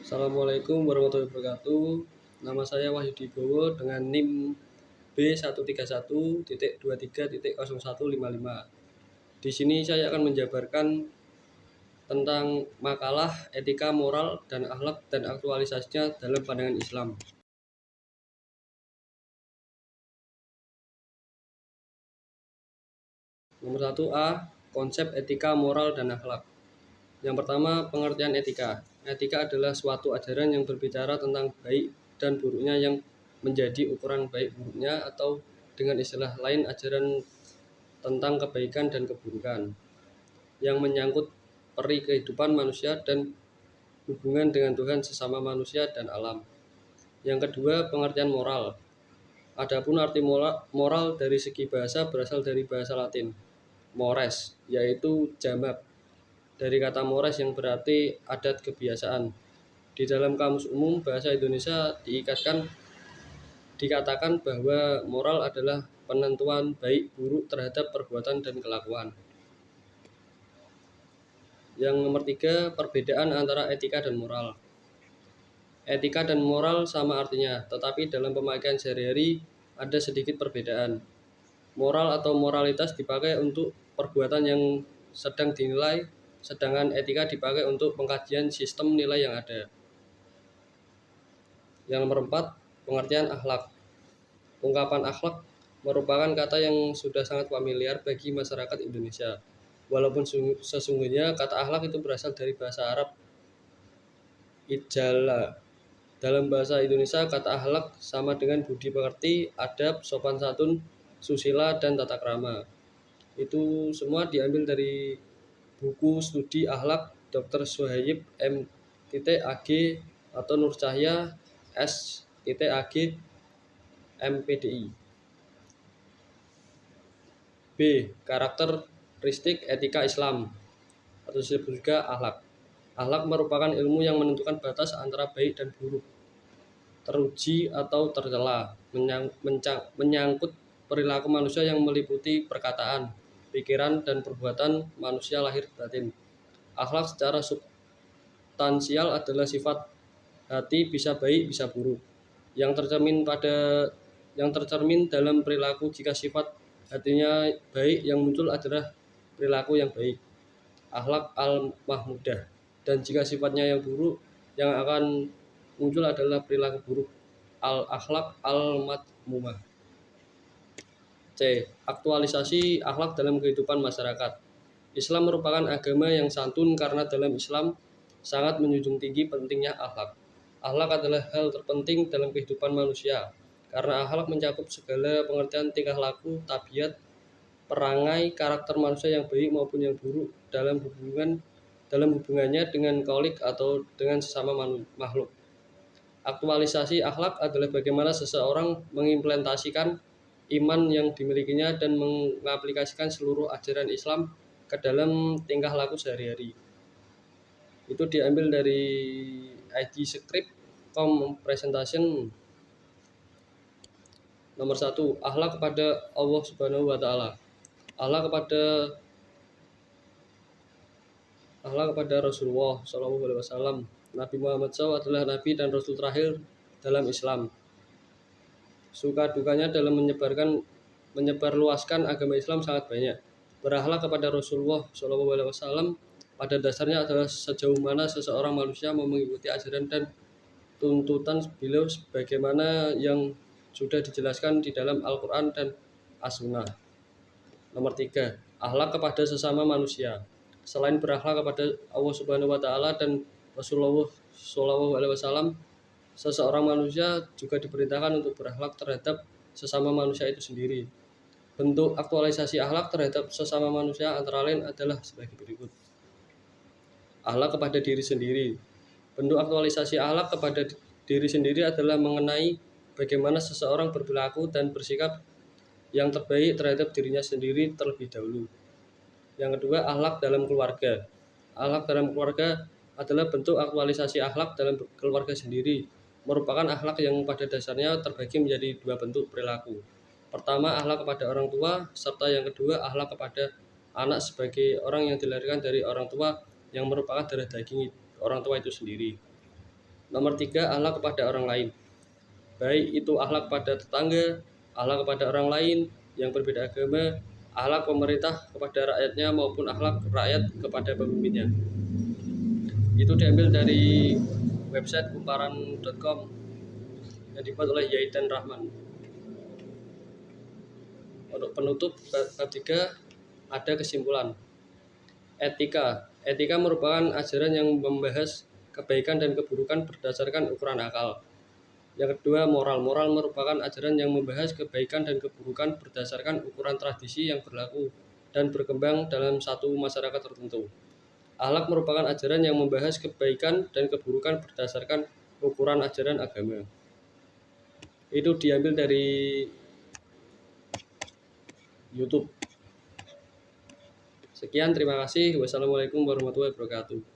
Assalamualaikum warahmatullahi wabarakatuh. Nama saya Wahyu Dibowo dengan NIM B131.23.0155. Di sini saya akan menjabarkan tentang makalah etika moral dan akhlak dan aktualisasinya dalam pandangan Islam. Nomor 1A, konsep etika moral dan akhlak. Yang pertama, pengertian etika. Etika adalah suatu ajaran yang berbicara tentang baik dan buruknya yang menjadi ukuran baik buruknya, atau dengan istilah lain ajaran tentang kebaikan dan keburukan yang menyangkut peri kehidupan manusia dan hubungan dengan Tuhan, sesama manusia dan alam. Yang kedua, pengertian moral. Adapun arti moral dari segi bahasa berasal dari bahasa Latin mores, yaitu jamak dari kata mores yang berarti adat kebiasaan. Di dalam kamus umum bahasa Indonesia dikatakan bahwa moral adalah penentuan baik buruk terhadap perbuatan dan kelakuan. Yang nomor 3, perbedaan antara etika dan moral. Etika dan moral sama artinya, tetapi dalam pemakaian sehari-hari ada sedikit perbedaan. Moral atau moralitas dipakai untuk perbuatan yang sedang dinilai, sedangkan etika dipakai untuk pengkajian sistem nilai yang ada. Yang nomor 4, pengertian akhlak. Ungkapan akhlak merupakan kata yang sudah sangat familiar bagi masyarakat Indonesia. Walaupun sesungguhnya kata akhlak itu berasal dari bahasa Arab ijala. Dalam bahasa Indonesia, kata akhlak sama dengan budi pekerti, adab, sopan santun, susila, dan tata krama. Itu semua diambil dari buku studi akhlak Dr. Suhaib M.Ag atau Nur Cahya S.Ag MPDI. B. Karakteristik etika Islam atau disebut juga akhlak. Akhlak merupakan ilmu yang menentukan batas antara baik dan buruk, teruji atau tercela, menyangkut perilaku manusia yang meliputi perkataan, pikiran, dan perbuatan manusia lahir batin. Akhlak secara substansial adalah sifat hati, bisa baik bisa buruk, yang tercermin dalam perilaku. Jika sifat hatinya baik, yang muncul adalah perilaku yang baik, akhlak al-mahmudah, dan jika sifatnya yang buruk, yang akan muncul adalah perilaku buruk, al-akhlak al-madmumah. C. Aktualisasi akhlak dalam kehidupan masyarakat. Islam merupakan agama yang santun karena dalam Islam sangat menjunjung tinggi pentingnya akhlak. Akhlak adalah hal terpenting dalam kehidupan manusia, karena akhlak mencakup segala pengertian tingkah laku, tabiat, perangai, karakter manusia yang baik maupun yang buruk dalam hubungannya dengan khalik atau dengan sesama makhluk. Aktualisasi akhlak adalah bagaimana seseorang mengimplementasikan iman yang dimilikinya dan mengaplikasikan seluruh ajaran Islam ke dalam tingkah laku sehari-hari. Itu diambil dari IDScript.com presentation. Nomor 1, akhlak kepada Allah Subhanahu wa taala. Akhlak kepada Rasulullah SAW. Nabi Muhammad SAW adalah Nabi dan Rasul terakhir dalam Islam. Suka dukanya dalam menyebarluaskan agama Islam sangat banyak. Berakhlak kepada Rasulullah SAW pada dasarnya adalah sejauh mana seseorang manusia mau mengikuti ajaran dan tuntutan beliau sebagaimana yang sudah dijelaskan di dalam Al-Quran dan As-Sunnah. Nomor 3, akhlak kepada sesama manusia. Selain berakhlak kepada Allah Subhanahu wa taala dan Rasulullah SAW, seseorang manusia juga diperintahkan untuk berakhlak terhadap sesama manusia itu sendiri. Bentuk aktualisasi akhlak terhadap sesama manusia antara lain adalah sebagai berikut. Akhlak kepada diri sendiri. Bentuk aktualisasi akhlak kepada diri sendiri adalah mengenai bagaimana seseorang berperilaku dan bersikap yang terbaik terhadap dirinya sendiri terlebih dahulu. Yang kedua, akhlak dalam keluarga. Akhlak dalam keluarga adalah bentuk aktualisasi akhlak dalam keluarga sendiri. Merupakan akhlak yang pada dasarnya terbagi menjadi dua bentuk perilaku. Pertama, akhlak kepada orang tua, serta yang kedua, akhlak kepada anak sebagai orang yang dilahirkan dari orang tua yang merupakan darah daging orang tua itu sendiri. Nomor 3, akhlak kepada orang lain. Baik itu akhlak pada tetangga, akhlak kepada orang lain yang berbeda agama, akhlak pemerintah kepada rakyatnya maupun akhlak rakyat kepada pemimpinnya. Itu diambil dari website kumparan.com yang dibuat oleh Yaidan Rahman. Untuk penutup bab 3 ada kesimpulan. Etika merupakan ajaran yang membahas kebaikan dan keburukan berdasarkan ukuran akal. Yang kedua, moral merupakan ajaran yang membahas kebaikan dan keburukan berdasarkan ukuran tradisi yang berlaku dan berkembang dalam satu masyarakat tertentu. Akhlak merupakan ajaran yang membahas kebaikan dan keburukan berdasarkan ukuran ajaran agama. Itu diambil dari YouTube. Sekian, terima kasih. Wassalamualaikum warahmatullahi wabarakatuh.